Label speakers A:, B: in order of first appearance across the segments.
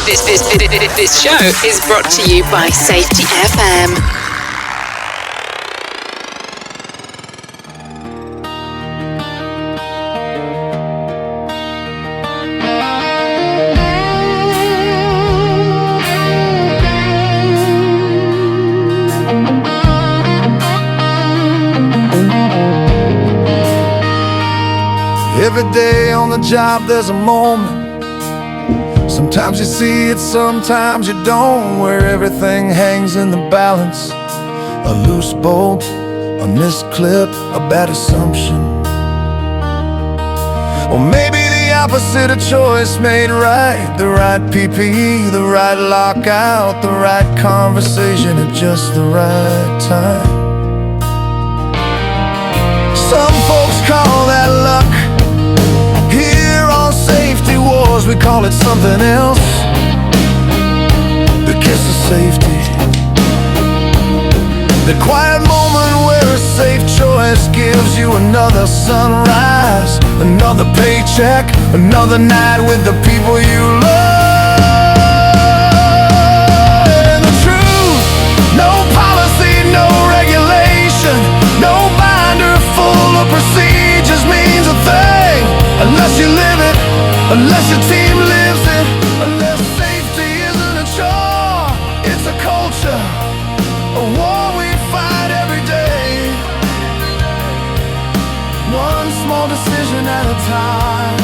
A: This show is brought to you by Safety FM.
B: Every day on the job there's a moment. Sometimes you see it, sometimes you don't, where everything hangs in the balance. A loose bolt, a missed clip, a bad assumption. Or maybe the opposite, a choice made right. The right PPE, the right lockout, the right conversation at just the right time. Some folks call that luck. Here on Safety Wars we call it something else. The kiss of safety, the quiet moment where a safe choice gives you another sunrise, another paycheck, another night with the people you love. And the truth, no policy, no regulation, no binder full of procedures means a thing unless you live it, unless your team lives it, unless safety isn't a chore, it's a culture, a war we fight every day, one small decision at a time.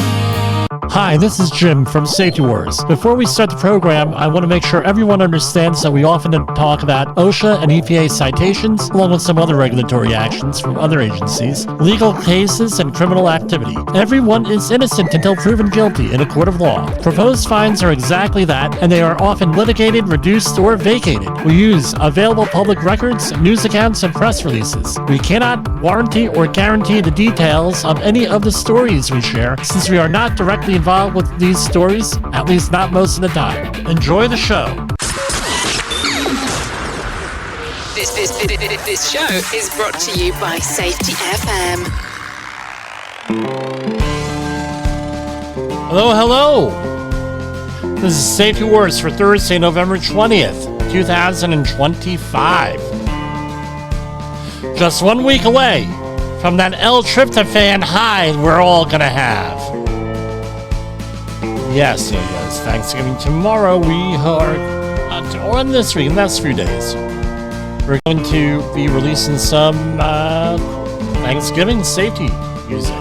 C: Hi, this is Jim from Safety Wars. Before we start the program, I want to make sure everyone understands that we often talk about OSHA and EPA citations, along with some other regulatory actions from other agencies, legal cases, and criminal activity. Everyone is innocent until proven guilty in a court of law. Proposed fines are exactly that, and they are often litigated, reduced, or vacated. We use available public records, news accounts, and press releases. We cannot warranty or guarantee the details of any of the stories we share, since we are not directly involved with these stories, at least not most of the time. Enjoy the show.
A: This show is brought to you by Safety FM.
C: Hello. This is Safety Wars for Thursday, November 20th, 2025. Just 1 week away from that L-tryptophan high we're all gonna have. Yes. Thanksgiving tomorrow. We are on this week, in the last few days. We're going to be releasing some Thanksgiving safety music.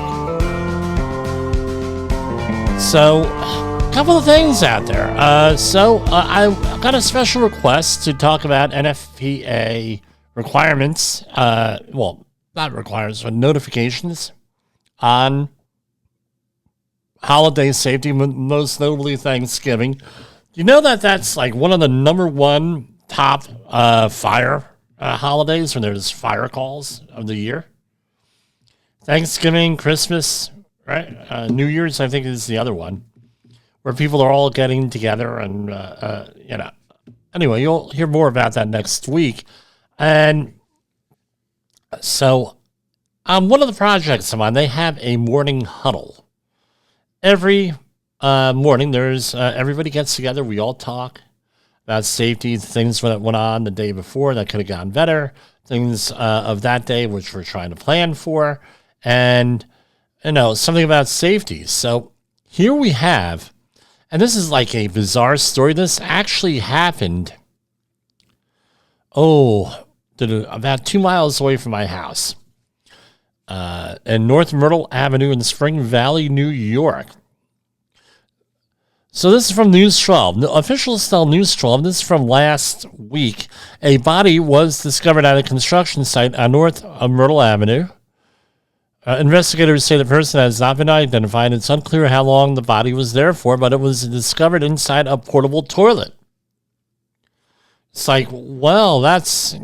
C: So, a couple of things out there. I got a special request to talk about NFPA requirements. Well, not requirements, but notifications on holiday safety, most notably Thanksgiving. Do you know that that's like one of the number one top fire holidays when there's fire calls of the year? Thanksgiving, Christmas, right? New Year's, I think, is the other one, where people are all getting together and, Anyway, you'll hear more about that next week. And so, one of the projects I'm on, they have a morning huddle. Every morning, there's everybody gets together. We all talk about safety, things that went on the day before that could have gone better, things of that day which we're trying to plan for, and something about safety. So here we have, and this is like a bizarre story. This actually happened. About 2 miles away from my house. And North Myrtle Avenue in Spring Valley, New York. So this is from News 12. The officials tell News 12, this is from last week. A body was discovered at a construction site on North Myrtle Avenue. Investigators say the person has not been identified. It's unclear how long the body was there for, but it was discovered inside a portable toilet. It's like, well, that's,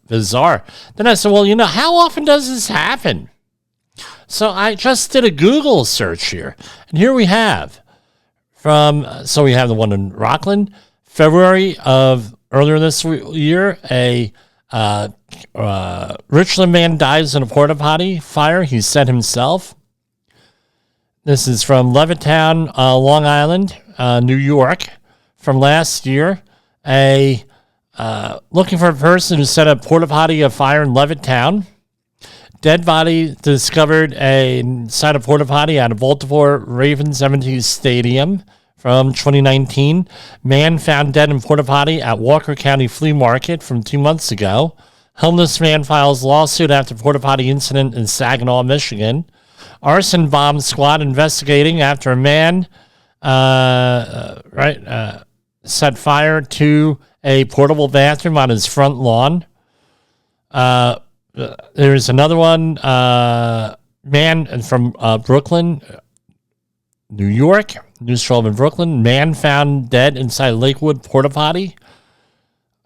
C: bizarre. Then I said, well, how often does this happen? So I just did a Google search here. And here we have so we have the one in Rockland, February of earlier this year, a Richland man dies in a porta potty fire. He said himself. This is from Levittown, Long Island. New York, from last year. Looking for a person who set a porta potty afire in Levittown. Dead body discovered inside a porta potty at a Baltimore Ravens empty stadium from 2019. Man found dead in porta potty at Walker County Flea Market from 2 months ago. Homeless man files lawsuit after porta potty incident in Saginaw, Michigan. Arson bomb squad investigating after a man set fire to a portable bathroom on his front lawn. There's another one, man from Brooklyn, New York, News 12 in Brooklyn. Man found dead inside Lakewood porta potty.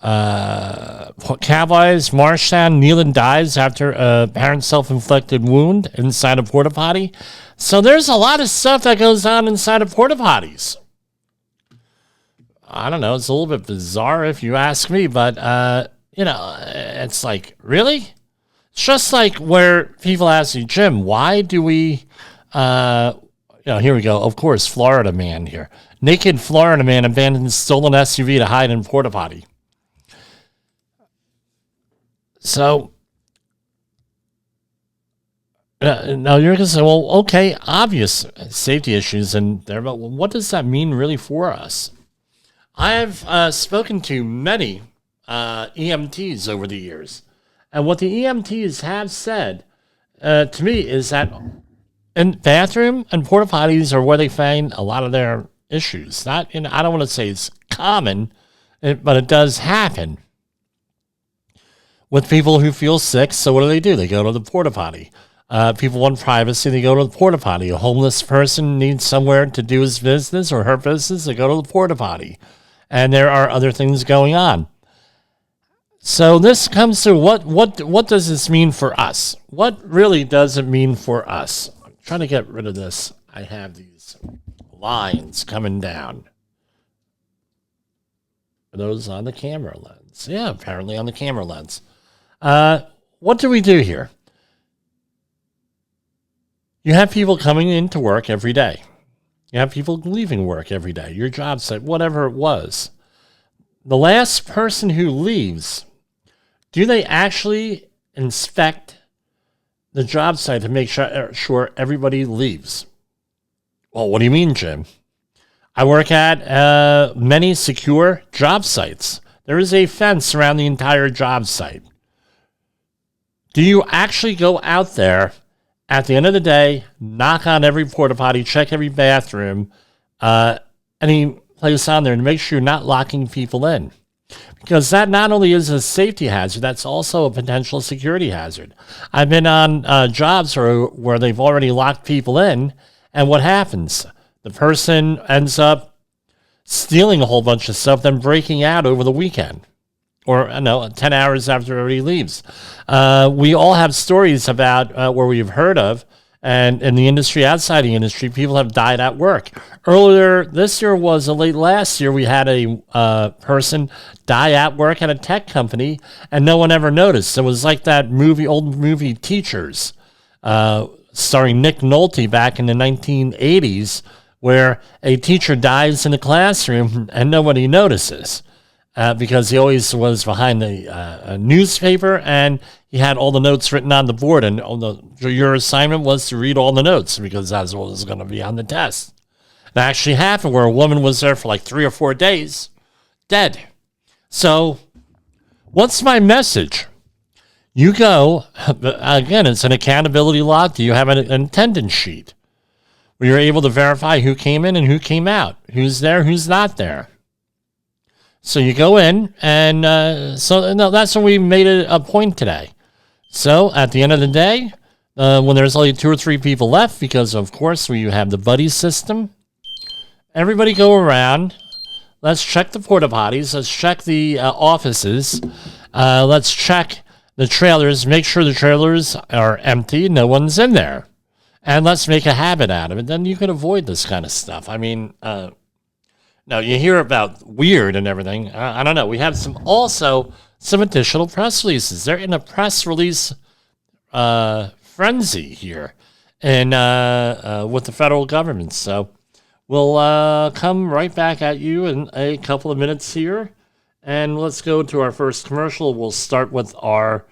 C: Cowboys, Marshtown, Nealon dies after a apparent self-inflicted wound inside a porta potty. So there's a lot of stuff that goes on inside of porta potties. I don't know. It's a little bit bizarre if you ask me, but, it's like, really? It's just like where people ask you, Jim, why do we, here we go. Of course, Florida man here. Naked Florida man abandons stolen SUV to hide in porta potty. So, now you're going to say, well, okay, obvious safety issues in there, but what does that mean really for us? I've spoken to many EMTs over the years. And what the EMTs have said to me is that in bathroom and porta potties are where they find a lot of their issues. I don't want to say it's common, but it does happen with people who feel sick. So what do? They go to the porta potty. People want privacy. They go to the porta potty. A homeless person needs somewhere to do his business or her business. They go to the porta potty. And there are other things going on. So this comes to what does this mean for us? What really does it mean for us? I'm trying to get rid of this. I have these lines coming down. Are those on the camera lens? Yeah, apparently on the camera lens. What do we do here? You have people coming into work every day. You have people leaving work every day. Your job site, whatever it was. The last person who leaves, do they actually inspect the job site to make sure everybody leaves? Well, what do you mean, Jim? I work at many secure job sites. There is a fence around the entire job site. Do you actually go out there at the end of the day, knock on every porta potty, check every bathroom, any place on there to make sure you're not locking people in? Because that not only is a safety hazard, that's also a potential security hazard. I've been on jobs where they've already locked people in, and what happens? The person ends up stealing a whole bunch of stuff, then breaking out over the weekend. Or, 10 hours after everybody leaves. We all have stories about where we've heard of, and in the industry, outside the industry, people have died at work. Earlier this year late last year, we had a person die at work at a tech company, and no one ever noticed. It was like that old movie Teachers, starring Nick Nolte back in the 1980s, where a teacher dies in the classroom and nobody notices. Because he always was behind the newspaper, and he had all the notes written on the board, and your assignment was to read all the notes because that's what was going to be on the test. It actually happened where a woman was there for like 3 or 4 days, dead. So what's my message? You go, again, it's an accountability log. Do you have an attendance sheet where you're able to verify who came in and who came out, who's there, who's not there? So you go in, and that's what we made a point today. So at the end of the day, when there's only 2 or 3 people left, because of course you have the buddy system, everybody go around. Let's check the porta potties. Let's check the offices. Let's check the trailers. Make sure the trailers are empty. No one's in there. And let's make a habit out of it. Then you can avoid this kind of stuff. I mean... Now, you hear about weird and everything. I don't know. We have some additional press releases. They're in a press release frenzy here and with the federal government. So We'll come right back at you in a couple of minutes here. And let's go to our first commercial. We'll start with our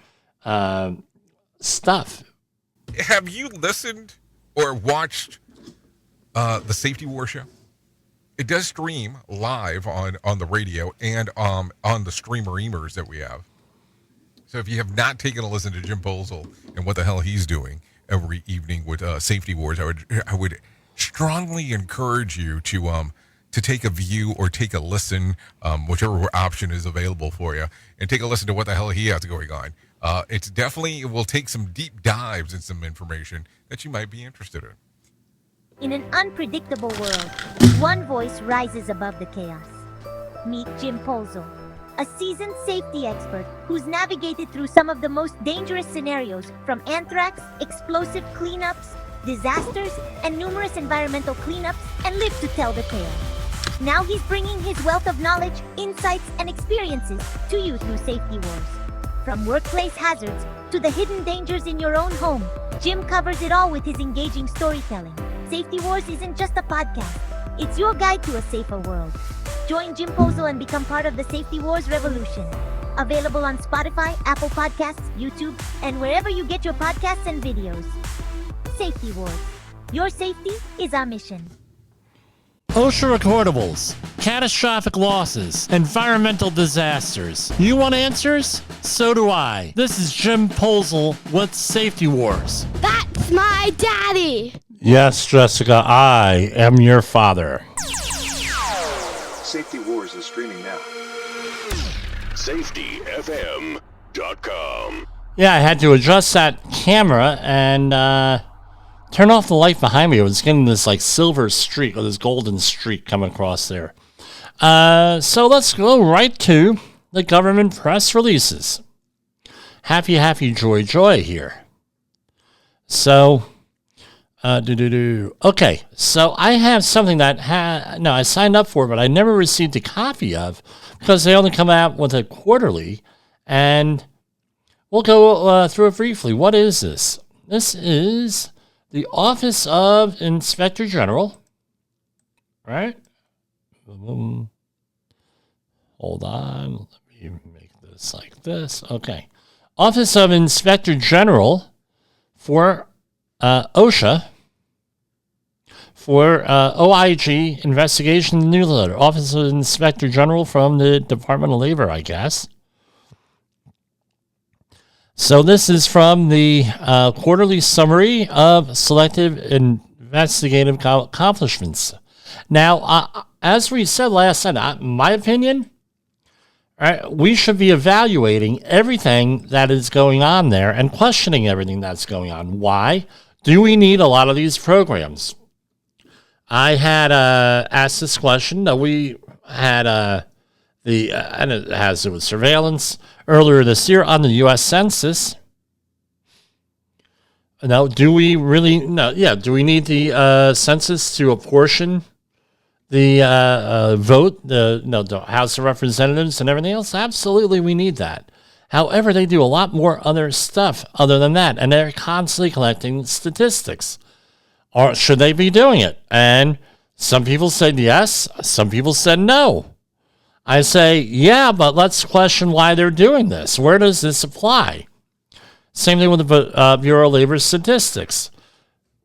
C: stuff.
D: Have you listened or watched the Safety War show? It does stream live on the radio and on the streamer-emers that we have. So if you have not taken a listen to Jim Posel and what the hell he's doing every evening with Safety Wars, I would strongly encourage you to take a view or take a listen, whichever option is available for you, and take a listen to what the hell he has going on. It will take some deep dives in some information that you might be interested in.
E: In an unpredictable world, one voice rises above the chaos. Meet Jim Posel, a seasoned safety expert who's navigated through some of the most dangerous scenarios, from anthrax, explosive cleanups, disasters, and numerous environmental cleanups, and lived to tell the tale. Now he's bringing his wealth of knowledge, insights, and experiences to you through Safety Wars. From workplace hazards to the hidden dangers in your own home, Jim covers it all with his engaging storytelling. Safety Wars isn't just a podcast, it's your guide to a safer world. Join Jim Posel and become part of the Safety Wars revolution. Available on Spotify, Apple Podcasts, YouTube, and wherever you get your podcasts and videos. Safety Wars. Your safety is our mission.
C: OSHA recordables, catastrophic losses, environmental disasters. You want answers? So do I. This is Jim Posel with Safety Wars.
F: That's my daddy!
C: Yes, Jessica, I am your father.
G: Safety Wars is streaming now.
H: SafetyFM.com.
C: Yeah, I had to adjust that camera and turn off the light behind me. It was getting this like silver streak or this golden streak coming across there. So let's go right to the government press releases. Happy, joy here. So, Okay, so I have something that I signed up for, but I never received a copy of because they only come out with it quarterly, and we'll go through it briefly. What is this? This is the Office of Inspector General, right? Hold on, let me make this like this. Okay, Office of Inspector General for OSHA. For OIG Investigation Newsletter, Office of Inspector General from the Department of Labor, I guess. So this is from the quarterly summary of selective investigative accomplishments. Now, as we said last night, my opinion, we should be evaluating everything that is going on there and questioning everything that's going on. Why? Do we need a lot of these programs? I had asked this question. We had and it has to do with surveillance earlier this year on the U.S. Census. Now, do we really? No, yeah. Do we need the census to apportion the vote, the House of Representatives and everything else? Absolutely, we need that. However, they do a lot more other stuff other than that, and they're constantly collecting statistics. Or should they be doing it? And some people said yes, some people said no. I say, yeah, but let's question why they're doing this. Where does this apply? Same thing with the Bureau of Labor Statistics.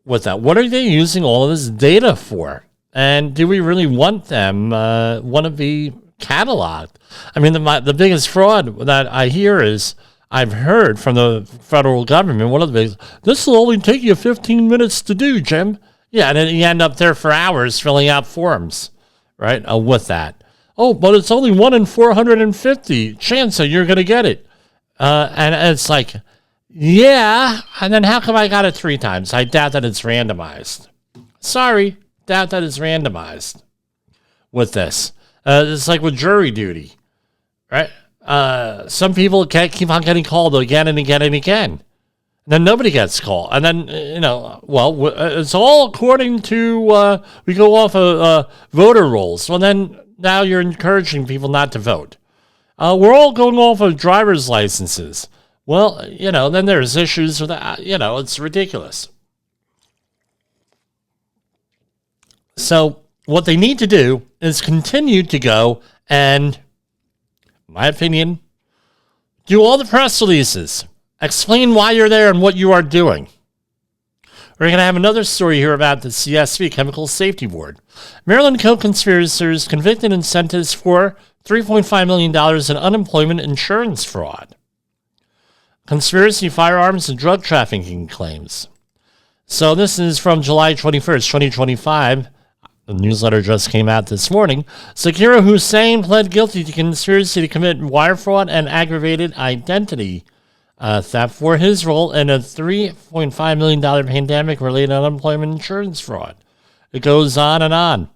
C: With that, what are they using all of this data for? And do we really want them, want to be cataloged? I mean, the biggest fraud that I hear is, I've heard from the federal government, one of the biggest, this will only take you 15 minutes to do, Jim. Yeah, and then you end up there for hours filling out forms, right, with that. Oh, but it's only 1 in 450 chance that you're going to get it. And it's like, yeah, and then how come I got it 3 times? I doubt that it's randomized. Sorry, doubt that it's randomized with this. It's like with jury duty, right? Some people can't keep on getting called again and again and again. And then nobody gets called. And then, it's all according to, we go off of voter rolls. Well, then now you're encouraging people not to vote. We're all going off of driver's licenses. Well, then there's issues with that. It's ridiculous. So what they need to do is continue to go and, in my opinion, do all the press releases. Explain why you're there and what you are doing. We're going to have another story here about the CSB, Chemical Safety Board. Maryland co-conspirators convicted and sentenced for $3.5 million in unemployment insurance fraud. Conspiracy, firearms, and drug trafficking claims. So this is from July 21st, 2025. The newsletter just came out this morning. Zakira Hussain pled guilty to conspiracy to commit wire fraud and aggravated identity theft for his role in a $3.5 million pandemic-related unemployment insurance fraud. It goes on and on.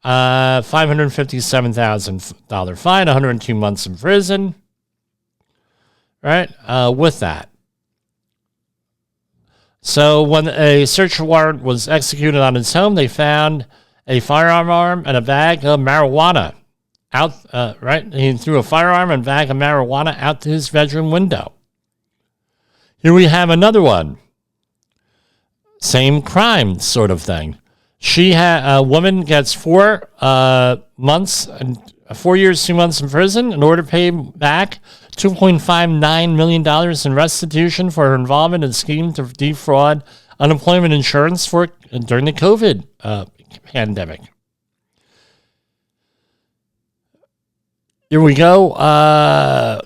C: $557,000 fine, 102 months in prison. Right? With that. So when a search warrant was executed on his home, they found a firearm and a bag of marijuana out. Right? He threw a firearm and bag of marijuana out to his bedroom window. Here we have another one. Same crime sort of thing. A woman gets 4 months and 4 years, 2 months in prison in order to pay back $2.59 million in restitution for her involvement in a scheme to defraud unemployment insurance during the COVID pandemic. Here we go.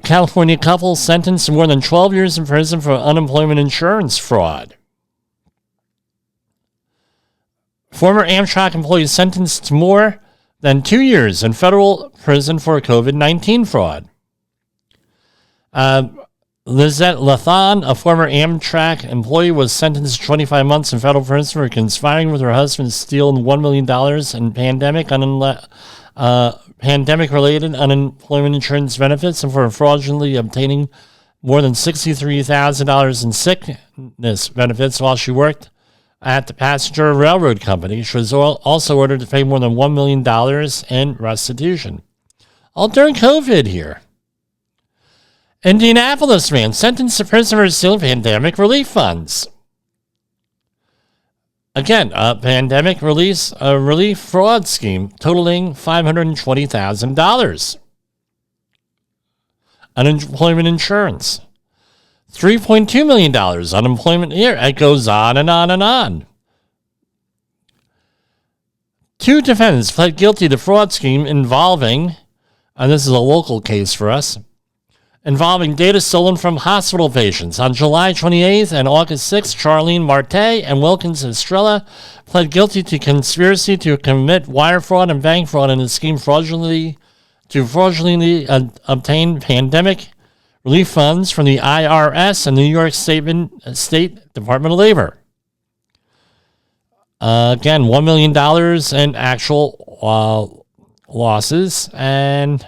C: California couple sentenced to more than 12 years in prison for unemployment insurance fraud. Former Amtrak employee sentenced to more than 2 years in federal prison for COVID-19 fraud. Lizette Lathan, a former Amtrak employee, was sentenced to 25 months in federal prison for conspiring with her husband to steal $1 million in pandemic-related unemployment insurance benefits and for fraudulently obtaining more than $63,000 in sickness benefits while she worked at the passenger railroad company. She was also ordered to pay more than $1 million in restitution. All during COVID here. Indianapolis man sentenced to prison for stealing pandemic relief funds. Again, a pandemic relief fraud scheme totaling $520,000. Unemployment insurance. $3.2 million unemployment here. It goes on and on and on. 2 defendants pled guilty to fraud scheme involving, and this is a local case for us, involving data stolen from hospital patients. On July 28th and August 6th, Charlene Marte and Wilkins Estrella pled guilty to conspiracy to commit wire fraud and bank fraud in a scheme fraudulently obtain pandemic relief funds from the IRS and the New York State Department of Labor. Again, $1 million in actual losses. And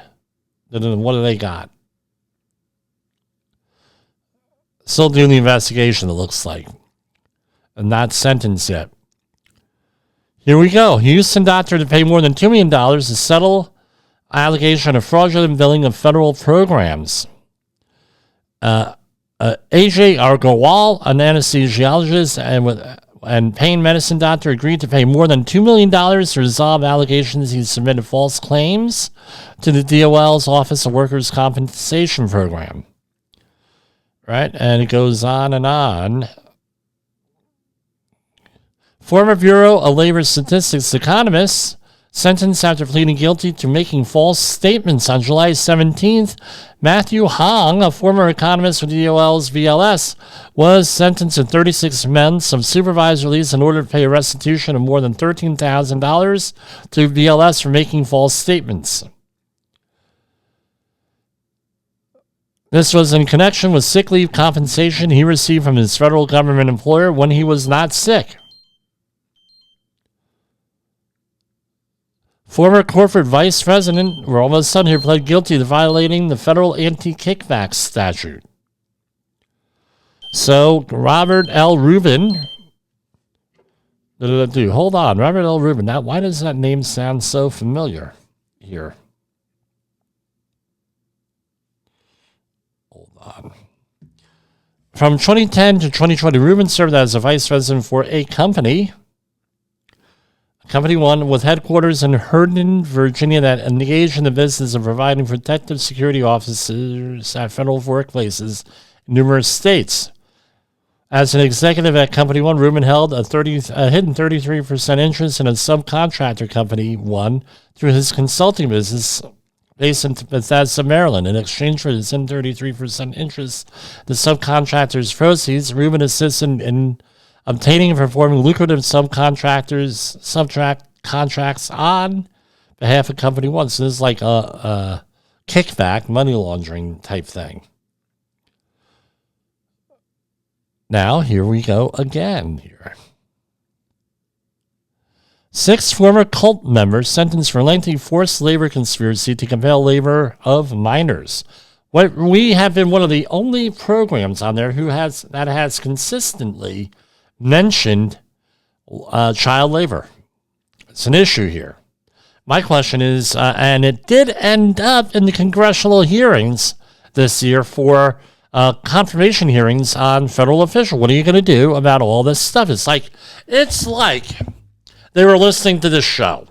C: what do they got? Still doing the investigation, it looks like. And not sentenced yet. Here we go. Houston doctor to pay more than $2 million to settle allegation of fraudulent billing of federal programs. AJ Argowal, an anesthesiologist and pain medicine doctor, agreed to pay more than $2 million to resolve allegations he submitted false claims to the DOL's Office of Workers' Compensation Program. Right? And it goes on and on. Former Bureau of Labor Statistics economist sentenced after pleading guilty to making false statements on July 17th. Matthew Hong, a former economist with DOL's BLS, was sentenced to 36 months of supervised release in order to pay a restitution of more than $13,000 to BLS for making false statements. This was in connection with sick leave compensation he received from his federal government employer when he was not sick. Former corporate vice president, we're almost done here, pled guilty to violating the federal anti-kickback statute. So, Robert L. Rubin. Hold on, Robert L. Rubin. Now, why does that name sound so familiar here? From 2010 to 2020, Rubin served as a vice president for a company. Company One, with headquarters in Herndon, Virginia, that engaged in the business of providing protective security officers at federal workplaces in numerous states. As an executive at Company One, Rubin held a hidden 33% interest in a subcontractor, Company One, through his consulting business based in Bethesda, Maryland. In exchange for his hidden 33% interest, the subcontractor's proceeds, Rubin assisted in obtaining and performing lucrative contracts on behalf of Company One. So this is like a kickback, money laundering type thing. Now, here we go again here. 6 former cult members sentenced for lengthy forced labor conspiracy to compel labor of minors. We have been one of the only programs on there that has consistently mentioned child labor. It's an issue here. My question is, and it did end up in the congressional hearings this year for confirmation hearings on federal official. What are you going to do about all this stuff? It's like they were listening to this show,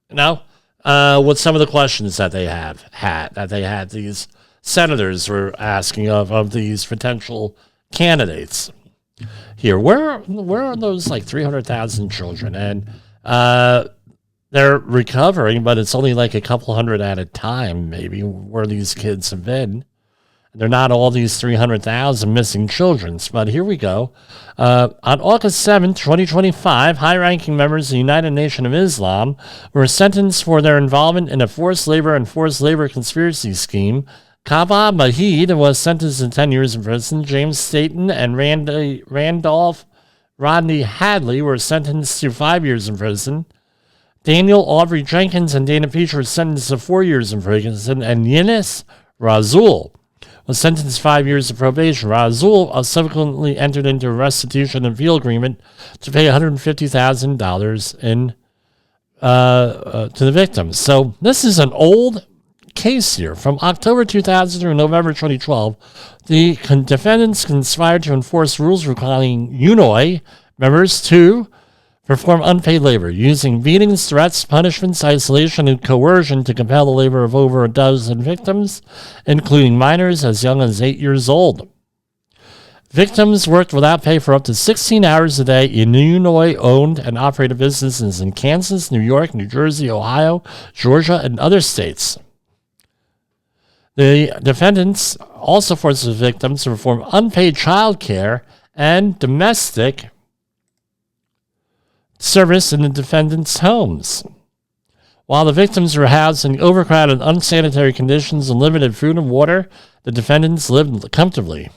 C: with some of the questions that they had these senators were asking of these potential candidates. Here, where are those like 300,000 children? And they're recovering, but it's only like a couple hundred at a time, maybe, where these kids have been. They're not all these 300,000 missing children. But here we go. On August 7th, 2025, high-ranking members of the United Nation of Islam were sentenced for their involvement in a forced labor conspiracy scheme. Kaba Mahid was sentenced to 10 years in prison. James Staten and Rodney Hadley were sentenced to 5 years in prison. Daniel Aubrey Jenkins and Dana Peach were sentenced to 4 years in prison. And Yinis Razul was sentenced to 5 years of probation. Razul subsequently entered into a restitution and appeal agreement to pay $150,000 to the victims. So this is an old case here. From October 2000 through November 2012, the defendants conspired to enforce rules requiring UNOI members to perform unpaid labor, using beatings, threats, punishments, isolation, and coercion to compel the labor of over a dozen victims, including minors as young as 8 years old. Victims worked without pay for up to 16 hours a day in UNOI-owned and operated businesses in Kansas, New York, New Jersey, Ohio, Georgia, and other states. The defendants also forced the victims to perform unpaid child care and domestic service in the defendants' homes. While the victims were housed in overcrowded, unsanitary conditions and limited food and water, the defendants lived comfortably.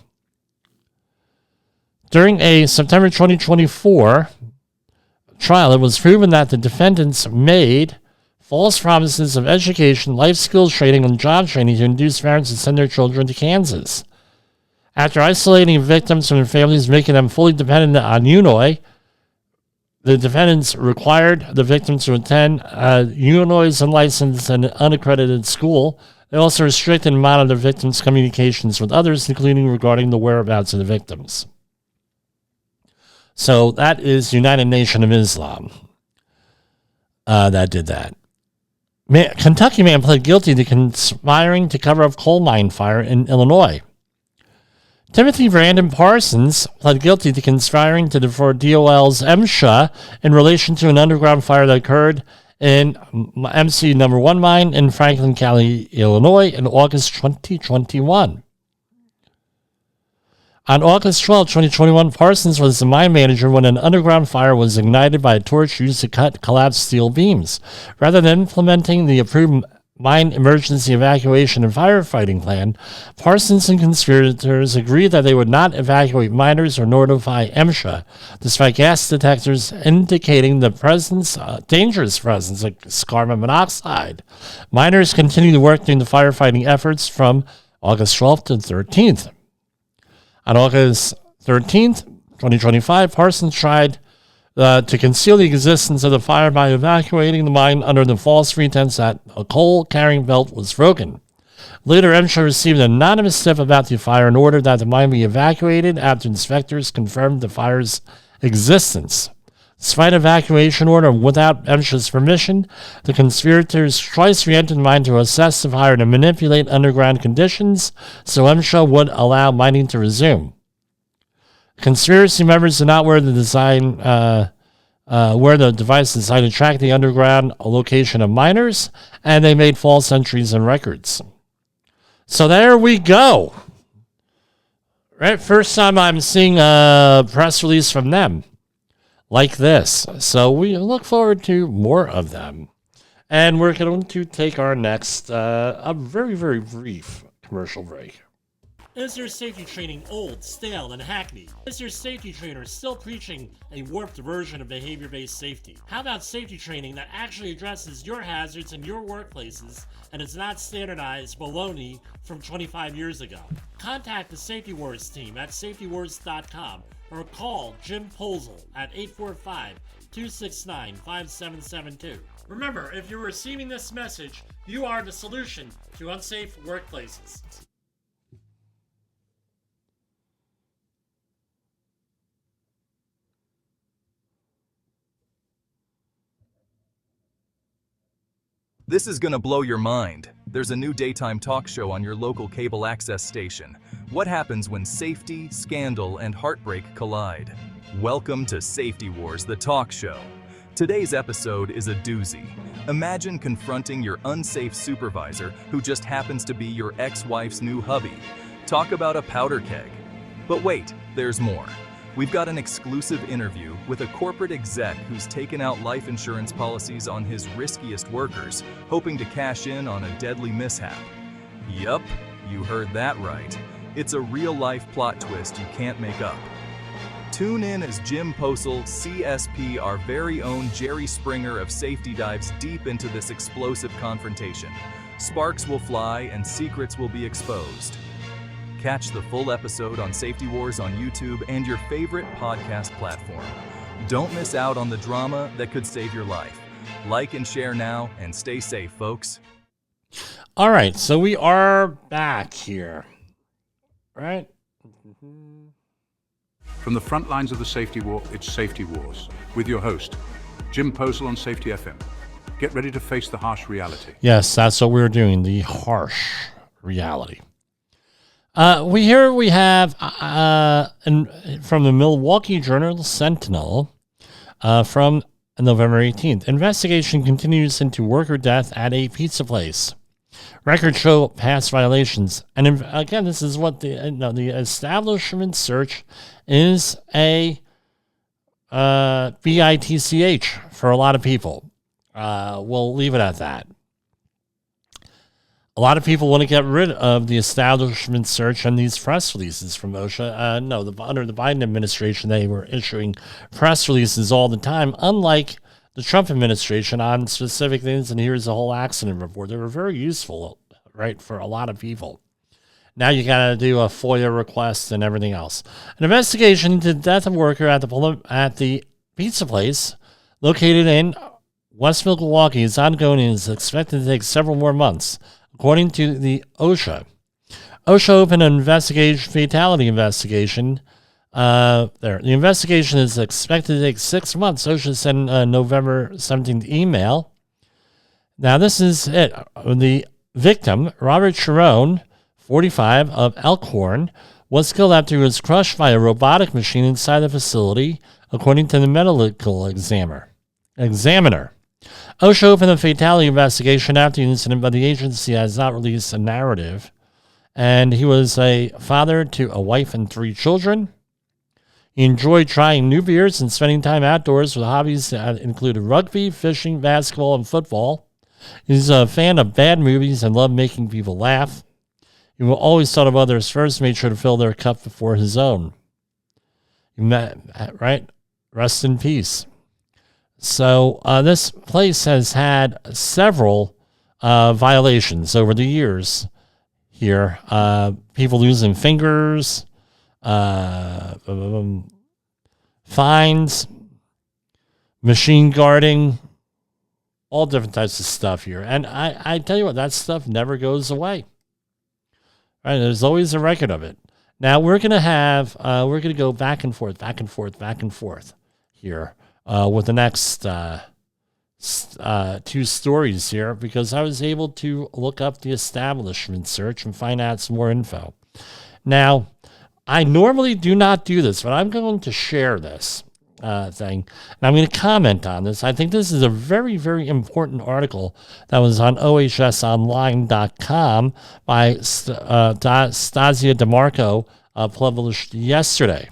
C: During a September 2024 trial, it was proven that the defendants made false promises of education, life skills training, and job training to induce parents to send their children to Kansas. After isolating victims from their families, making them fully dependent on UNOI, the defendants required the victims to attend UNOI's unlicensed and unaccredited school. They also restricted and monitored victims' communications with others, including regarding the whereabouts of the victims. So that is United Nation of Islam that did that. Kentucky man pled guilty to conspiring to cover up coal mine fire in Illinois. Timothy Brandon Parsons pled guilty to conspiring to defraud DOL's MSHA in relation to an underground fire that occurred in MC No. 1 mine in Franklin County, Illinois in August 2021. On August 12, 2021, Parsons was the mine manager when an underground fire was ignited by a torch used to cut collapsed steel beams. Rather than implementing the approved mine emergency evacuation and firefighting plan, Parsons and conspirators agreed that they would not evacuate miners or notify MSHA, despite gas detectors indicating the dangerous presence of carbon monoxide. Miners continued to work during the firefighting efforts from August 12th to 13th. On August 13th, 2025, Parsons tried to conceal the existence of the fire by evacuating the mine under the false pretense that a coal-carrying belt was broken. Later, MSHA received an anonymous tip about the fire and ordered that the mine be evacuated after inspectors confirmed the fire's existence. Despite evacuation order without MSHA's permission, the conspirators twice re-entered the mine to assess the fire and manipulate underground conditions so MSHA would allow mining to resume. Conspiracy members did not wear the device designed to track the underground location of miners, and they made false entries and records. So there we go. Right, first time I'm seeing a press release from them like this. So we look forward to more of them. And we're going to take our next, a very, very brief commercial break. Is your safety training old, stale, and hackneyed? Is your safety trainer still preaching a warped version of behavior-based safety? How about safety training that actually addresses your hazards in your workplaces and is not standardized baloney from 25 years ago? Contact the Safety Wars team at safetywars.com or call Jim Posel at 845-269-5772. Remember, if you're receiving this message, you are the solution to unsafe workplaces.
G: This is gonna blow your mind. There's a new daytime talk show on your local cable access station. What happens when safety, scandal, and heartbreak collide? Welcome to Safety Wars, the talk show. Today's episode is a doozy. Imagine confronting your unsafe supervisor who just happens to be your ex-wife's new hubby. Talk about a powder keg. But wait, there's more. We've got an exclusive interview with a corporate exec who's taken out life insurance policies on his riskiest workers, hoping to cash in on a deadly mishap. Yup, you heard that right. It's a real-life plot twist you can't make up. Tune in as Jim Posel, CSP, our very own Jerry Springer of safety, dives deep into this explosive confrontation. Sparks will fly and secrets will be exposed. Catch the full episode on Safety Wars on YouTube and your favorite podcast platform. Don't miss out on the drama that could save your life. Like and share now, and stay safe, folks.
C: All right, so we are back here, right?
H: From the front lines of the safety war, it's Safety Wars, with your host, Jim Posel on Safety FM. Get ready to face the harsh reality.
C: Yes, that's what we're doing, the harsh reality. We have from the Milwaukee Journal Sentinel from November 18th. Investigation continues into worker death at a pizza place. Records show past violations. And again, this is what the establishment search is a BITCH for a lot of people. We'll leave it at that. A lot of people want to get rid of the establishment search and these press releases from OSHA. Under the Biden administration, they were issuing press releases all the time, unlike the Trump administration on specific things. And here's the whole accident report. They were very useful, right, for a lot of people. Now you got to do a FOIA request and everything else. An investigation into the death of a worker at the pizza place located in West Milwaukee is ongoing and is expected to take several more months. According to the OSHA, opened an fatality investigation. The investigation is expected to take 6 months. OSHA sent a November 17th email. Now, this is it. The victim, Robert Sharon, 45, of Elkhorn, was killed after he was crushed by a robotic machine inside the facility, according to the medical examiner. OSHA opened a fatality investigation after the incident, but the agency has not released a narrative. And he was a father to a wife and 3 children. He enjoyed trying new beers and spending time outdoors with hobbies that included rugby, fishing, basketball, and football. He's a fan of bad movies and loved making people laugh. He always thought of others first, made sure to fill their cup before his own. Right? Rest in peace. So this place has had several violations over the years here. People losing fingers, fines, machine guarding, all different types of stuff here. And I tell you what, that stuff never goes away. Right? There's always a record of it. Now we're going to go back and forth here. with the next two stories here, because I was able to look up the establishment search and find out some more info. Now, I normally do not do this, but I'm going to share this thing, and I'm going to comment on this. I think this is a very, very important article that was on ohsonline.com by Stasia DeMarco, published yesterday.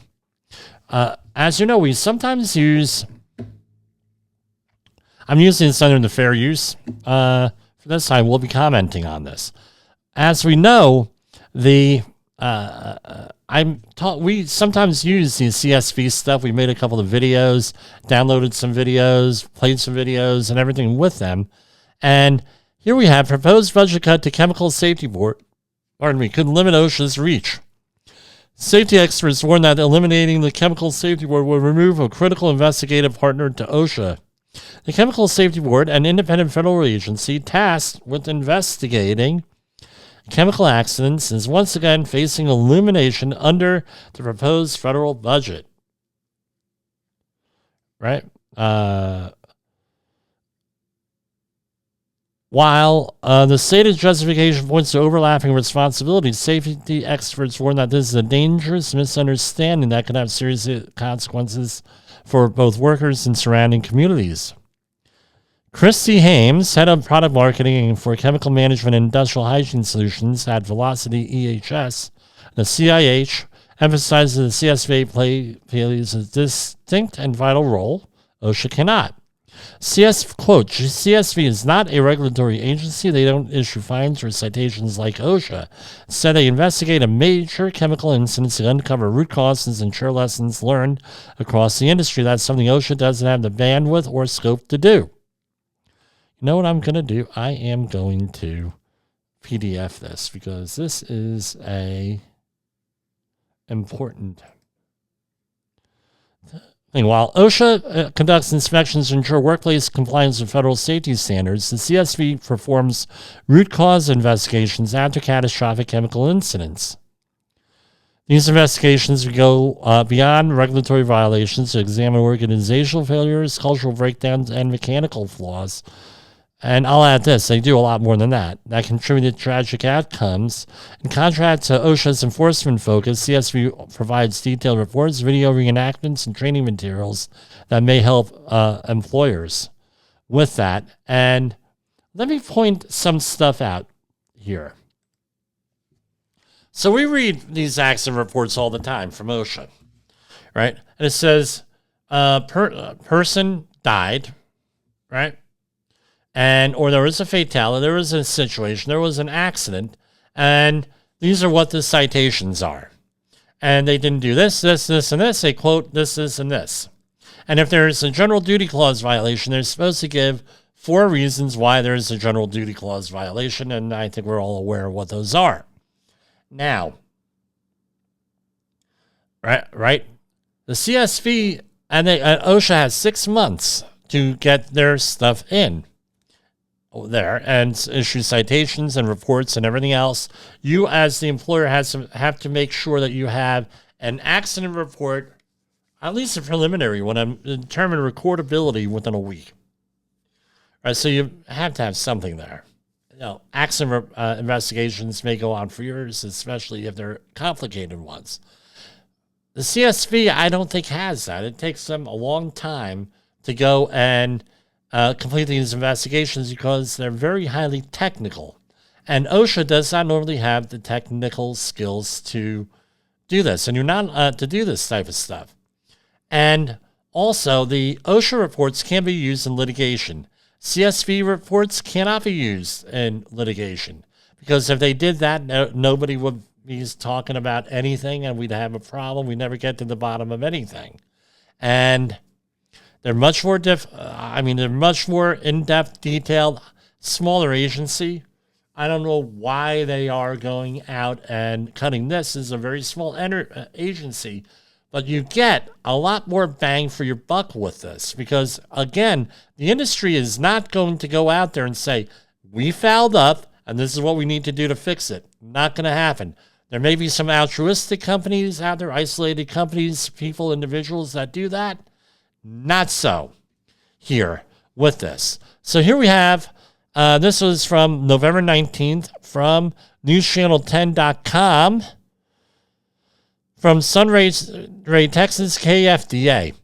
C: As you know, we sometimes use, I'm using this under the fair use. For this time, we'll be commenting on this. As we know, we sometimes use the CSV stuff. We made a couple of videos, downloaded some videos, played some videos, and everything with them. And here we have proposed budget cut to Chemical Safety Board. Could limit OSHA's reach. Safety experts warn that eliminating the Chemical Safety Board will remove a critical investigative partner to OSHA. The Chemical Safety Board, an independent federal agency tasked with investigating chemical accidents, is once again facing elimination under the proposed federal budget. Right? While the stated justification points to overlapping responsibilities, safety experts warn that this is a dangerous misunderstanding that could have serious consequences for both workers and surrounding communities. Christy Hames, head of product marketing for chemical management and industrial hygiene solutions at Velocity EHS, the CIH, emphasizes the CSV plays a distinct and vital role. OSHA cannot. Quote, CSV is not a regulatory agency. They don't issue fines or citations like OSHA. Instead, they investigate a major chemical incident to uncover root causes and share lessons learned across the industry. That's something OSHA doesn't have the bandwidth or scope to do. You know what I'm going to do? I am going to PDF this because this is a important thing. While OSHA conducts inspections to ensure workplace compliance with federal safety standards, the CSV performs root cause investigations after catastrophic chemical incidents. These investigations go beyond regulatory violations to examine organizational failures, cultural breakdowns, and mechanical flaws. And I'll add this, they do a lot more than that contributed to tragic outcomes. In contrast to OSHA's enforcement focus, CSV provides detailed reports, video reenactments, and training materials that may help employers with that. And let me point some stuff out here. So we read these accident reports all the time from OSHA, right? And it says person died, right? Or there was a fatality, there was a situation, there was an accident, and these are what the citations are. And they didn't do this, this, this, and this. They quote this, this, and this. And if there's a general duty clause violation, they're supposed to give 4 reasons why there's a general duty clause violation, and I think we're all aware of what those are. Now, right? The CSV and OSHA has 6 months to get their stuff in there and issue citations and reports and everything else. You as the employer have to make sure that you have an accident report, at least a preliminary one, and determine recordability within a week. All right, so you have to have something there. You know, accident investigations may go on for years, especially if they're complicated ones. The CSV, I don't think, has that. It takes them a long time to go and complete these investigations because they're very highly technical. And OSHA does not normally have the technical skills to do this, and you're not to do this type of stuff. And also, the OSHA reports can be used in litigation. CSV reports cannot be used in litigation because if they did that, nobody would be talking about anything, and we'd have a problem. We never get to the bottom of anything. And they're much more they're much more in-depth, detailed, smaller agency. I don't know why they are going out and cutting this. This is a very small agency, but you get a lot more bang for your buck with this because, again, the industry is not going to go out there and say, we fouled up and this is what we need to do to fix it. Not going to happen. There may be some altruistic companies out there, isolated companies, people, individuals that do that. not so here with this. So here we have, this was from November 19th from newschannel10.com from Sunray, Texas, KFDA.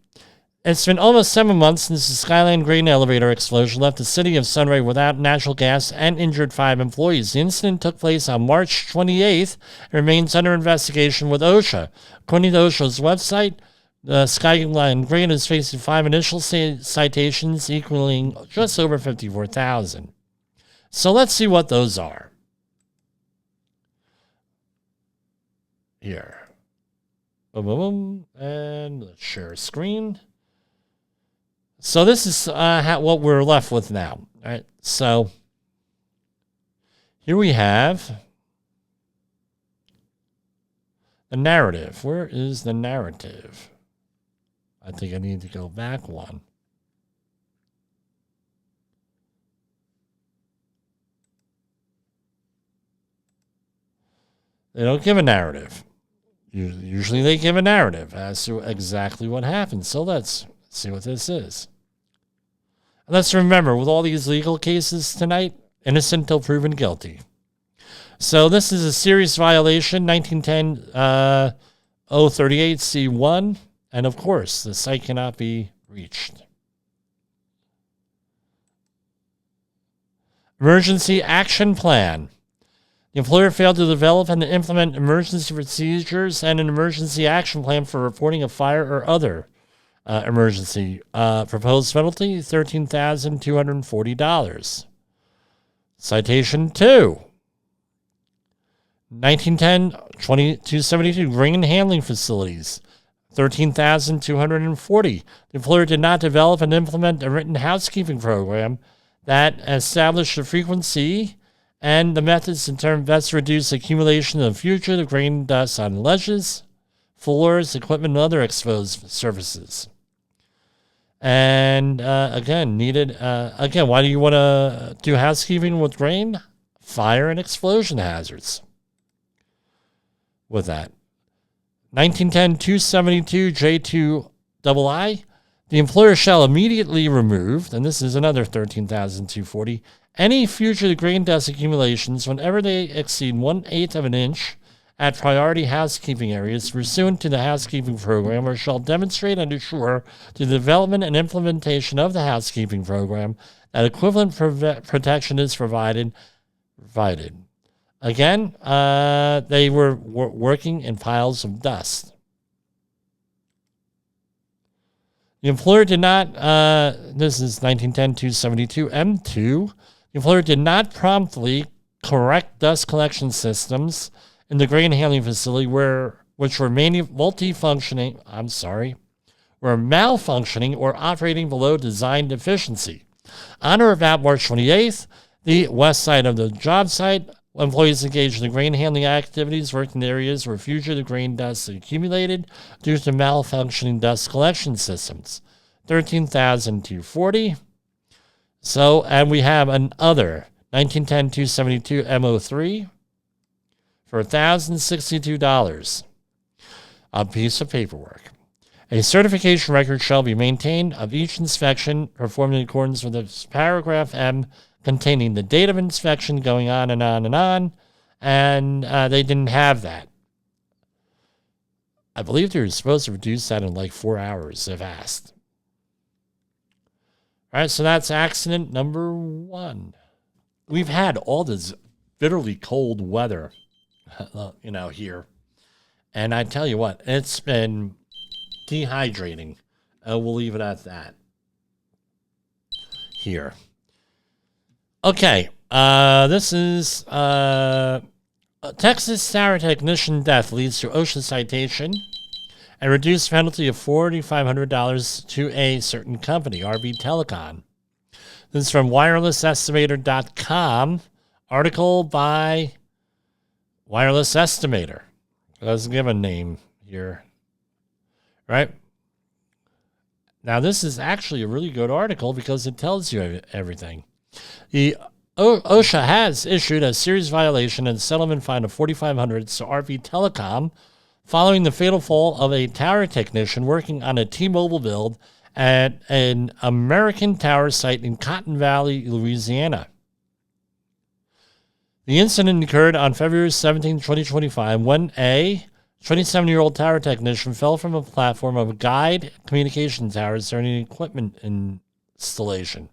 C: It's been almost 7 months since the Skyline grain elevator explosion left the city of Sunray without natural gas and injured 5 employees. The incident took place on March 28th and remains under investigation with OSHA. According to OSHA's website, the Skyline grain is facing 5 initial citations equaling just over $54,000. So let's see what those are. Here. Boom, boom, boom. And let's share a screen. So this is what we're left with now. All right. So here we have the narrative. Where is the narrative? I think I need to go back one. They don't give a narrative. Usually they give a narrative as to exactly what happened. So let's see what this is. Let's remember, with all these legal cases tonight, innocent till proven guilty. So this is a serious violation, 1910 038C1, and of course, the site cannot be reached. Emergency Action Plan. The employer failed to develop and implement emergency procedures and an emergency action plan for reporting a fire or other emergency. Proposed penalty, $13,240. Citation 2. 1910-2272 grain and handling facilities, $13,240. The employer did not develop and implement a written housekeeping program that established the frequency and the methods in terms best reduce accumulation of fugitive grain dust on ledges, floors, equipment, and other exposed surfaces. And again, why do you want to do housekeeping with grain? Fire and explosion hazards. With that. 1910-272 J2II. The employer shall immediately remove, and this is another $13,240, any future grain dust accumulations whenever they exceed 1/8 of an inch at priority housekeeping areas pursuant to the housekeeping program, or shall demonstrate and assure to the development and implementation of the housekeeping program that equivalent protection is provided. Again, they were working in piles of dust. The employer did not, this is 1910-272 M2, the employer did not promptly correct dust collection systems in the grain handling facility which were malfunctioning or operating below design deficiency. On or about March 28th, the west side of the job site, employees engaged in the grain handling activities worked in areas where fugitive grain dust accumulated due to malfunctioning dust collection systems. $13,240. So, and we have another 1910-272 MO3 for $1,062. A piece of paperwork. A certification record shall be maintained of each inspection performed in accordance with this paragraph M, containing the date of inspection, going on and on and on, and they didn't have that. I believe they were supposed to reduce that in like 4 hours if asked. All right, so that's accident number 1. We've had all this bitterly cold weather, here. And I tell you what, it's been dehydrating. We'll leave it at that. Here. Okay, this is Texas tower technician death leads to OSHA citation and reduced penalty of $4,500 to a certain company, RB Telecom. This is from wirelessestimator.com, article by Wireless Estimator. It doesn't give a name here, right? Now, this is actually a really good article because it tells you everything. The OSHA has issued a serious violation and settlement fine of $4,500 to RB Telecom following the fatal fall of a tower technician working on a T-Mobile build at an American Tower site in Cotton Valley, Louisiana. The incident occurred on February 17, 2025, when a 27-year-old tower technician fell from a platform of a guide communication tower during an equipment installation.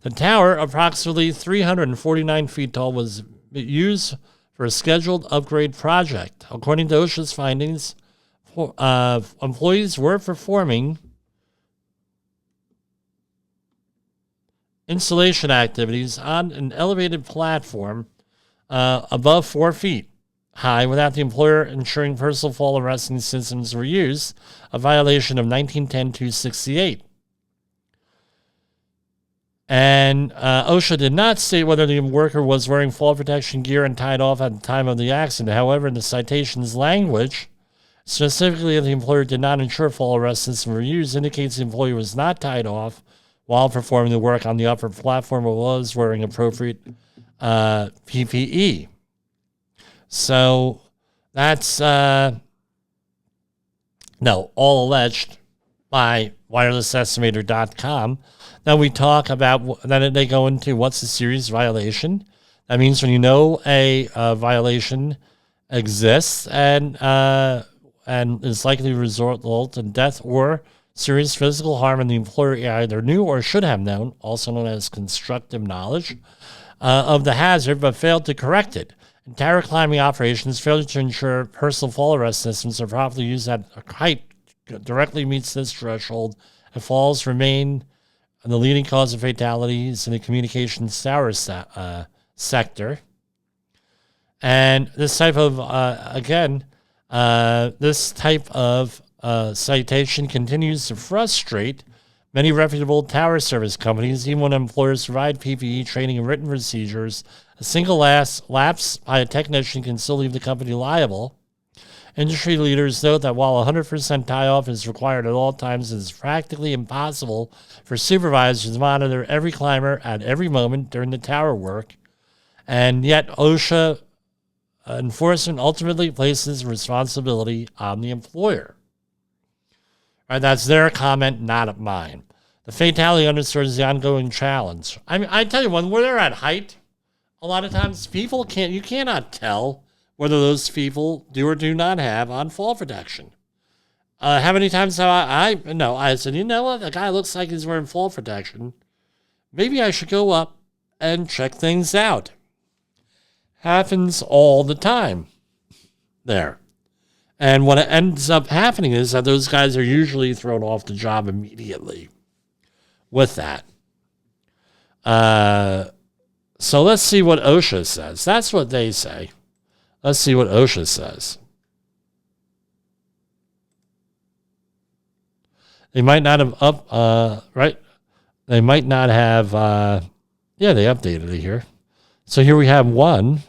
C: The tower, approximately 349 feet tall, was used for a scheduled upgrade project. According to OSHA's findings, employees were performing installation activities on an elevated platform above 4 feet high without the employer ensuring personal fall arresting systems were used, a violation of 1910-268. And OSHA did not state whether the worker was wearing fall protection gear and tied off at the time of the accident. However, in the citation's language, specifically, the employer did not ensure fall arrest systems were used, indicates the employee was not tied off while performing the work on the upper platform or was wearing appropriate PPE. So that's all alleged by wirelessestimator.com. Now we talk about, then they go into what's a serious violation. That means when you know a violation exists and is likely to result in death or serious physical harm, and the employer either knew or should have known, also known as constructive knowledge, of the hazard, but failed to correct it. In tower climbing operations, failure to ensure personal fall arrest systems are properly used at a height directly meets this threshold, and falls remain the leading cause of fatalities in the communications tower sector. And this type of, citation continues to frustrate many reputable tower service companies, even when employers provide PPE training and written procedures. A single lapse by a technician can still leave the company liable. Industry leaders note that while 100% tie-off is required at all times, it is practically impossible for supervisors to monitor every climber at every moment during the tower work. And yet OSHA enforcement ultimately places responsibility on the employer. Right, that's their comment, not mine. The fatality underscores the ongoing challenge. I mean, I tell you, when they're at height, a lot of times you cannot tell whether those people do or do not have on fall protection. How many times have I said, you know what, the guy looks like he's wearing fall protection. Maybe I should go up and check things out. Happens all the time there. And what ends up happening is that those guys are usually thrown off the job immediately with that. So let's see what OSHA says. That's what they say. Let's see what OSHA says. They might not have They might not have, they updated it here. So here we have one.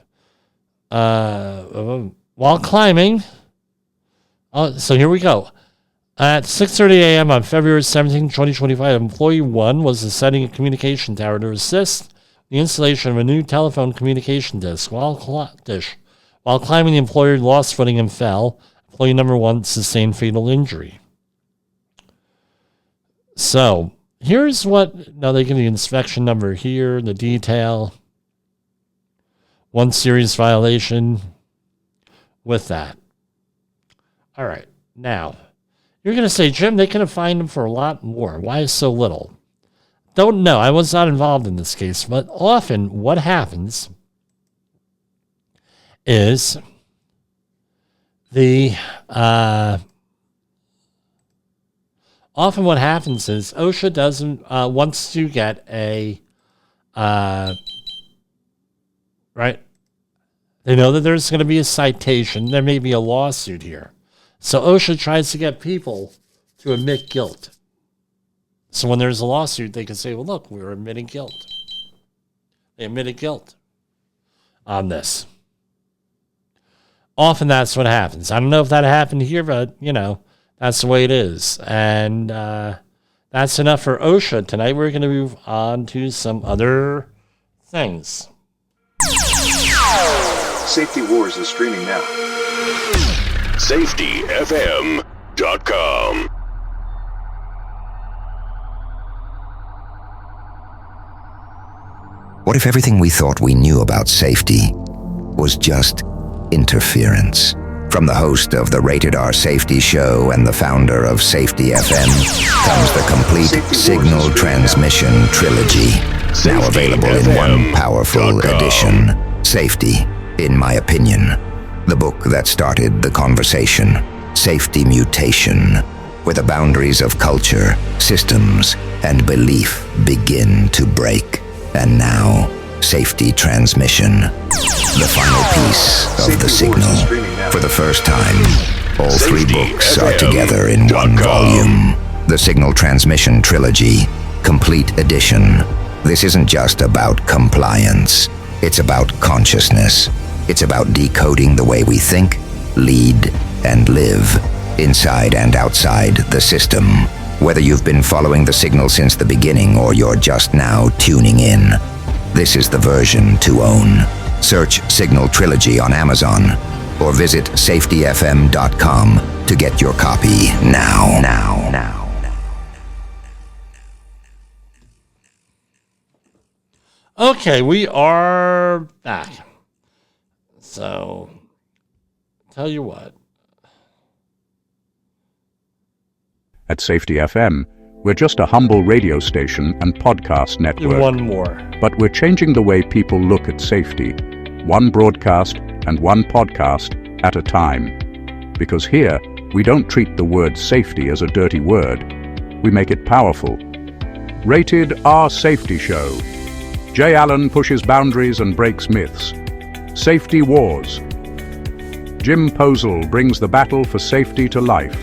C: While climbing, so here we go. At 6:30 a.m. on February 17, 2025, employee 1 was ascending a communication tower to assist the installation of a new telephone communication dish. While climbing, the employer lost footing and fell. Employee number 1 sustained fatal injury. So here's they give the inspection number here, the detail. One serious violation with that. All right. Now, you're going to say, Jim, they could have fined him for a lot more. Why so little? Don't know. I was not involved in this case, but often what happens is OSHA doesn't wants to get a right. They know that there's going to be a citation. There may be a lawsuit here. So OSHA tries to get people to admit guilt. So when there's a lawsuit, they can say, well, look, we're admitting guilt. They admitted guilt on this. Often that's what happens. I don't know if that happened here, but, that's the way it is. And that's enough for OSHA tonight. We're going to move on to some other things.
I: Safety Wars is streaming now. SafetyFM.com.
J: What if everything we thought we knew about safety was just interference? From the host of the Rated R Safety Show and the founder of Safety FM comes the complete Signal Transmission Trilogy, now available in one powerful edition. Safety, in my opinion, the book that started the conversation. Safety Mutation, where the boundaries of culture, systems, and belief begin to break. And now, Safety Transmission, the final piece of the signal. For the first time, all three books are together in one volume. The Signal Transmission Trilogy, Complete Edition. This isn't just about compliance. It's about consciousness. It's about decoding the way we think, lead, and live, inside and outside the system. Whether you've been following the signal since the beginning or you're just now tuning in, this is the version to own. Search Signal Trilogy on Amazon or visit safetyfm.com to get your copy now.
C: Okay, we are back. So, tell you what.
H: At Safety FM, we're just a humble radio station and podcast network.
C: One more.
H: But we're changing the way people look at safety, one broadcast and one podcast at a time. Because here, we don't treat the word safety as a dirty word. We make it powerful. Rated R Safety Show. Jay Allen pushes boundaries and breaks myths. Safety Wars. Jim Posel brings the battle for safety to life.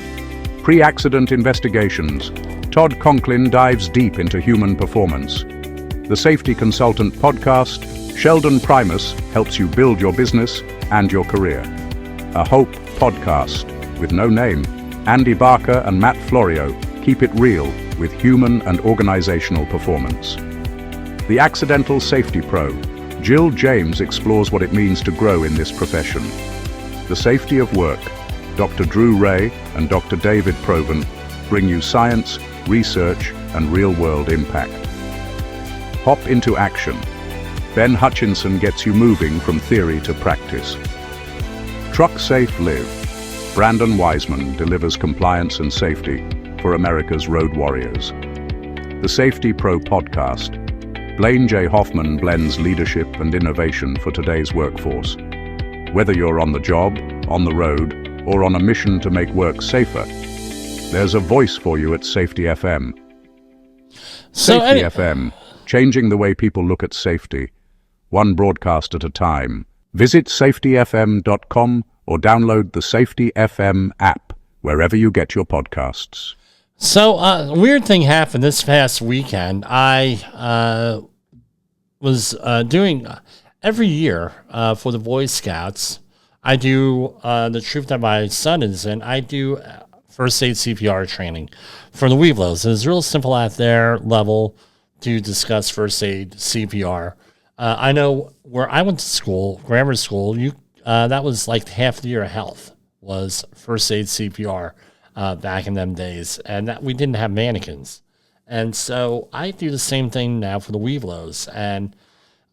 H: Pre-accident investigations. Todd Conklin dives deep into human performance. The Safety Consultant Podcast, Sheldon Primus helps you build your business and your career. A Hope Podcast with no name. Andy Barker and Matt Florio keep it real with human and organizational performance. The Accidental Safety Pro, Jill James explores what it means to grow in this profession. The Safety of Work, Dr. Drew Ray and Dr. David Proven bring you science, research, and real-world impact. Hop into action. Ben Hutchinson gets you moving from theory to practice. Truck Safe Live. Brandon Wiseman delivers compliance and safety for America's road warriors. The Safety Pro Podcast. Blaine J. Hoffman blends leadership and innovation for today's workforce. Whether you're on the job, on the road, or on a mission to make work safer, there's a voice for you at Safety FM. Safety FM, changing the way people look at safety, one broadcast at a time. Visit safetyfm.com or download the Safety FM app wherever you get your podcasts.
C: So, a weird thing happened this past weekend. I was doing every year for the Boy Scouts. I do the troop that my son is in. I do first aid CPR training for the Weeblos. It's real simple at their level to discuss first aid CPR. I know where I went to school, grammar school, that was like half the year of health was first aid CPR. Back in them days, and that we didn't have mannequins. And so I do the same thing now for the Weeblos. And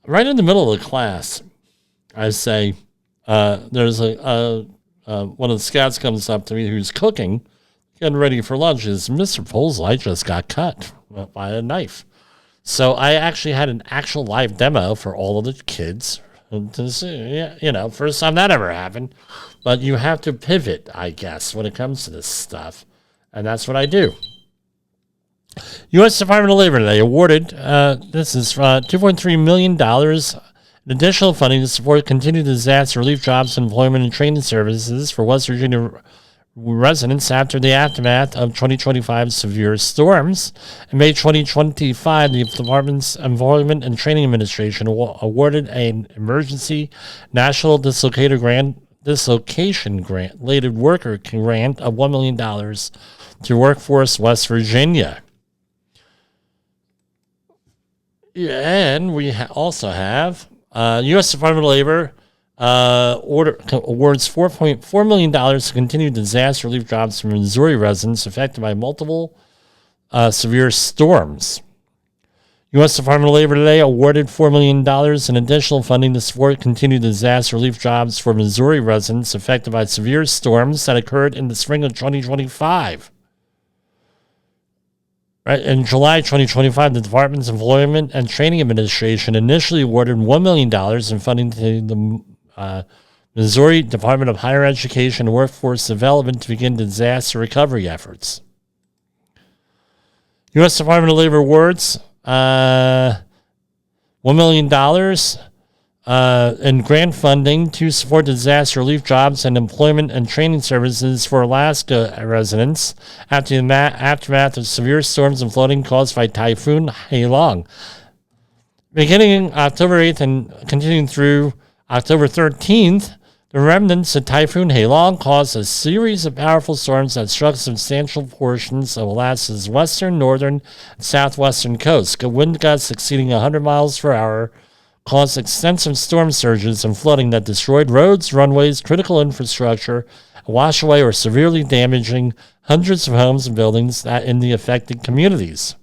C: right in the middle of the class, I say, there's one of the scouts comes up to me who's cooking, getting ready for lunch, is Mr. Posel, I just got cut by a knife. So I actually had an actual live demo for all of the kids to see, first time that ever happened. But you have to pivot, I guess, when it comes to this stuff. And that's what I do. U.S. Department of Labor today awarded, this is $2.3 million in additional funding to support continued disaster relief jobs, employment, and training services for West Virginia residents after the aftermath of 2025 severe storms. In May 2025, the Department's Employment and Training Administration awarded an emergency national dislocation grant, worker grant of $1 million to Workforce West Virginia. And we also have U.S. Department of Labor awards $4.4 million to continue disaster relief jobs for Missouri residents affected by multiple severe storms. U.S. Department of Labor today awarded $4 million in additional funding to support continued disaster relief jobs for Missouri residents affected by severe storms that occurred in the spring of 2025. Right, in July 2025, the Department's Employment and Training Administration initially awarded $1 million in funding to the Missouri Department of Higher Education and Workforce Development to begin disaster recovery efforts. U.S. Department of Labor awards $1 million in grant funding to support disaster relief jobs and employment and training services for Alaska residents after the aftermath of severe storms and flooding caused by Typhoon Hailong. Beginning October 8th and continuing through October 13th, the remnants of Typhoon Hailong caused a series of powerful storms that struck substantial portions of Alaska's western, northern, and southwestern coasts. Wind gusts exceeding 100 miles per hour caused extensive storm surges and flooding that destroyed roads, runways, critical infrastructure, and washed away or severely damaging hundreds of homes and buildings in the affected communities.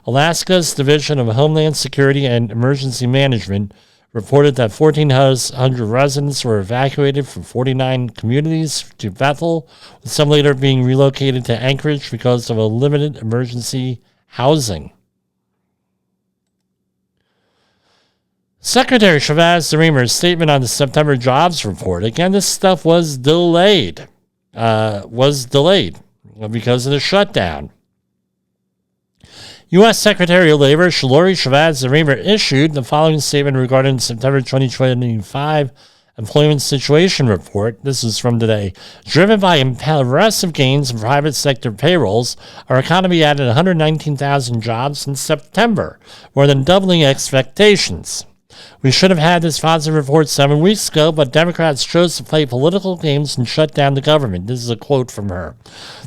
C: Alaska's Division of Homeland Security and Emergency Management reported that 1,400 residents were evacuated from 49 communities to Bethel, with some later being relocated to Anchorage because of a limited emergency housing. Secretary Shabazz Dreamer's statement on the September jobs report. Again, this stuff was delayed. Because of the shutdown. U.S. Secretary of Labor Lori Shabazz Dreamer issued the following statement regarding the September 2025 Employment Situation Report. This is from today. Driven by impressive gains in private sector payrolls, our economy added 119,000 jobs in September, more than doubling expectations. We should have had this positive report 7 weeks ago, but Democrats chose to play political games and shut down the government. This is a quote from her.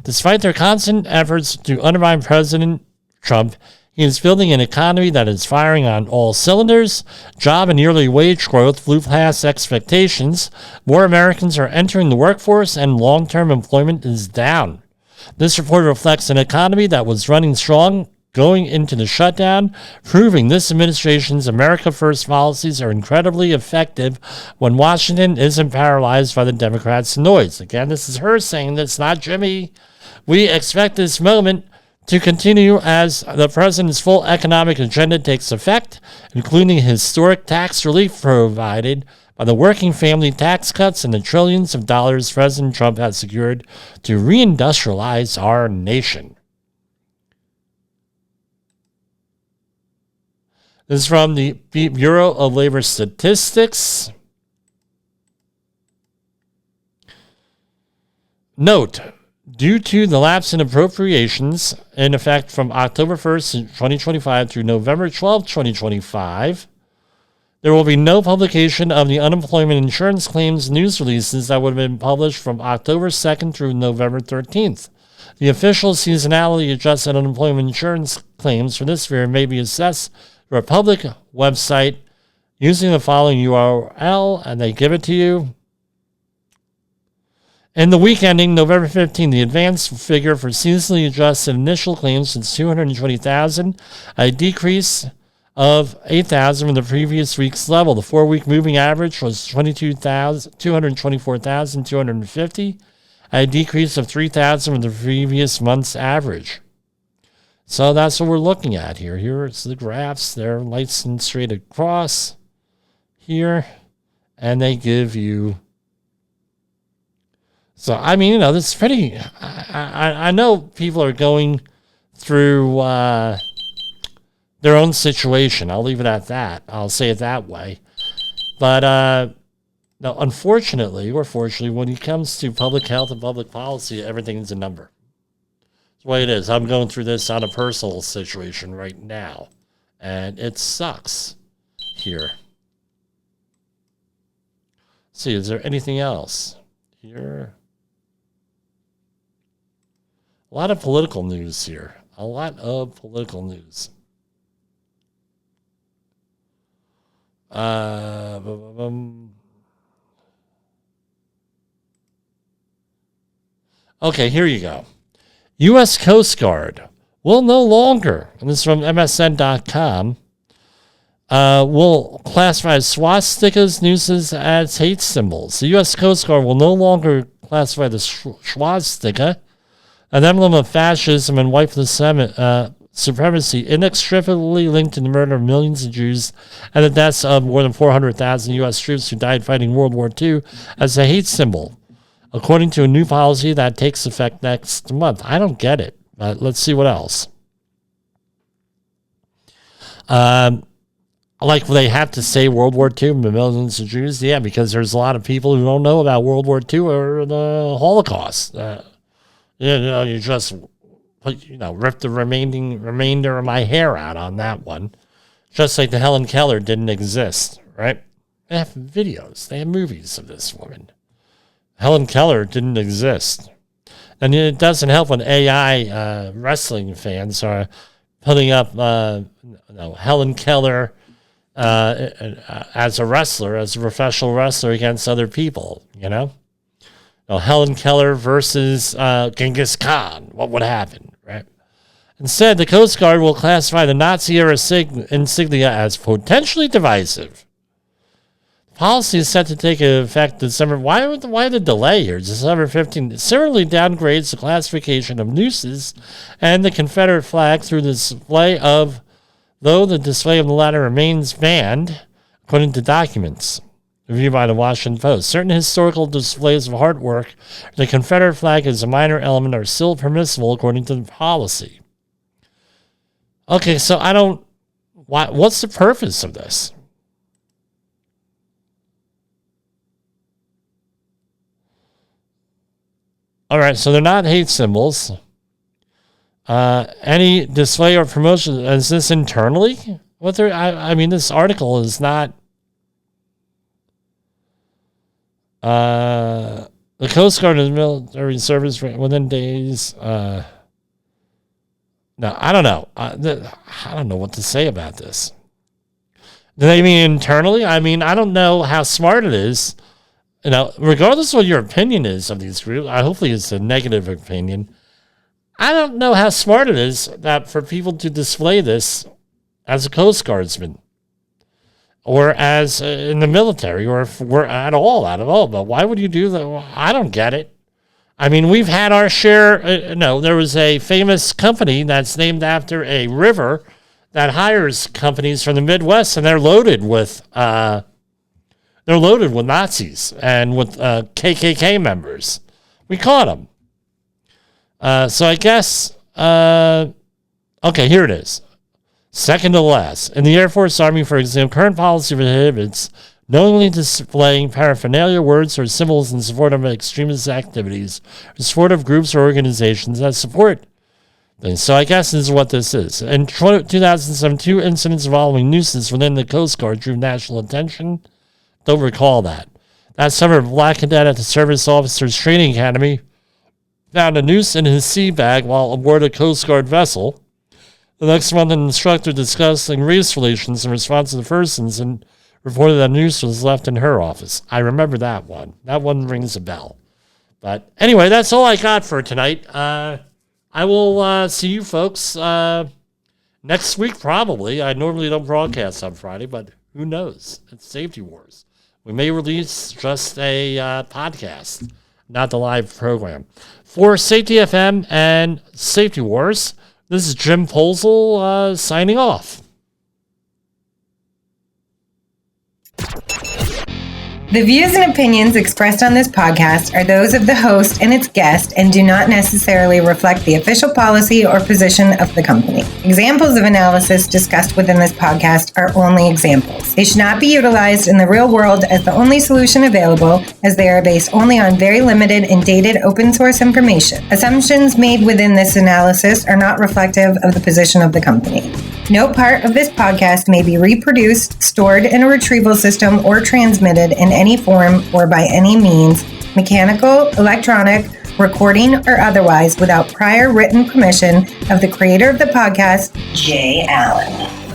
C: Despite their constant efforts to undermine President Trump, he is building an economy that is firing on all cylinders. Job and yearly wage growth flew past expectations. More Americans are entering the workforce, and long-term employment is down. This report reflects an economy that was running strong going into the shutdown, proving this administration's America First policies are incredibly effective when Washington isn't paralyzed by the Democrats' noise. Again, this is her saying this, not Jimmy. We expect this moment to continue as the president's full economic agenda takes effect, including historic tax relief provided by the working family tax cuts and the trillions of dollars President Trump has secured to reindustrialize our nation. This is from the Bureau of Labor Statistics. Note, due to the lapse in appropriations in effect from October 1st, 2025 through November 12th, 2025, there will be no publication of the unemployment insurance claims news releases that would have been published from October 2nd through November 13th. The official seasonality adjusted unemployment insurance claims for this year may be assessed through a public website using the following URL, and they give it to you. In the week ending November 15, the advanced figure for seasonally adjusted initial claims was 220,000, a decrease of 8,000 from the previous week's level. The 4-week moving average was 224,250, a decrease of 3,000 from the previous month's average. So that's what we're looking at here. Here's the graphs. They're nice and straight across here, and they give you. So, I mean, this is pretty. I know people are going through their own situation. I'll leave it at that. I'll say it that way. But now, unfortunately or fortunately, when it comes to public health and public policy, everything's a number. That's the way it is. I'm going through this on a personal situation right now, and it sucks here. Let's see, is there anything else here? A lot of political news here. A lot of political news. Okay, here you go. U.S. Coast Guard will no longer, and this is from MSN.com, will classify swastikas, nooses as hate symbols. The U.S. Coast Guard will no longer classify the swastika, an emblem of fascism and white supremacy, inextricably linked to the murder of millions of Jews and the deaths of more than 400,000 U.S. troops who died fighting World War II, as a hate symbol, according to a new policy that takes effect next month. I don't get it, but let's see what else. Like, they have to say World War II, the millions of Jews? Yeah, because there's a lot of people who don't know about World War II or the Holocaust. You just, rip the remainder of my hair out on that one. Just like the Helen Keller didn't exist, right? They have videos. They have movies of this woman. Helen Keller didn't exist. And it doesn't help when AI wrestling fans are putting up Helen Keller as a wrestler, as a professional wrestler against other people, Helen Keller versus Genghis Khan. What would happen, right? Instead, the Coast Guard will classify the Nazi-era insignia as potentially divisive. The policy is set to take effect December. Why the delay here? December 15th. It similarly downgrades the classification of nooses and the Confederate flag through the display of, though the display of the latter remains banned, according to documents reviewed by the Washington Post. Certain historical displays of artwork, the Confederate flag as a minor element, are still permissible according to the policy. Okay, so what's the purpose of this? All right, so they're not hate symbols. Any display or promotion, is this internally? This article is not. The Coast Guard and military service within days. No, I don't know. I don't know what to say about this. Do they mean internally? I don't know how smart it is. Regardless of what your opinion is of these groups, hopefully it's a negative opinion. I don't know how smart it is that for people to display this as a Coast Guardsman or as in the military or if we're at all. But why would you do that? I don't get it. We've had our share. There was a famous company that's named after a river that hires companies from the Midwest, and they're loaded with Nazis and with KKK members. We caught them. So I guess, okay, here it is. Second to last. In the Air Force Army, for example, current policy prohibits knowingly displaying paraphernalia, words, or symbols in support of extremist activities, or support of groups or organizations that support things. So I guess this is what this is. In 2007, 2 incidents involving nooses within the Coast Guard drew national attention. Don't recall that. That summer, a black cadet at the Service Officers Training Academy found a noose in his sea bag while aboard a Coast Guard vessel. The next month, an instructor discussing race relations in response to the first incident reported that a noose was left in her office. I remember that one. That one rings a bell. But anyway, that's all I got for tonight. I will see you folks next week, probably. I normally don't broadcast on Friday, but who knows? It's Safety Wars. We may release just a podcast, not the live program. For Safety FM and Safety Wars, this is Jim Posel signing off.
K: The views and opinions expressed on this podcast are those of the host and its guest and do not necessarily reflect the official policy or position of the company. Examples of analysis discussed within this podcast are only examples. They should not be utilized in the real world as the only solution available, as they are based only on very limited and dated open source information. Assumptions made within this analysis are not reflective of the position of the company. No part of this podcast may be reproduced, stored in a retrieval system, or transmitted in any form or by any means, mechanical, electronic, recording, or otherwise, without prior written permission of the creator of the podcast, Jay Allen.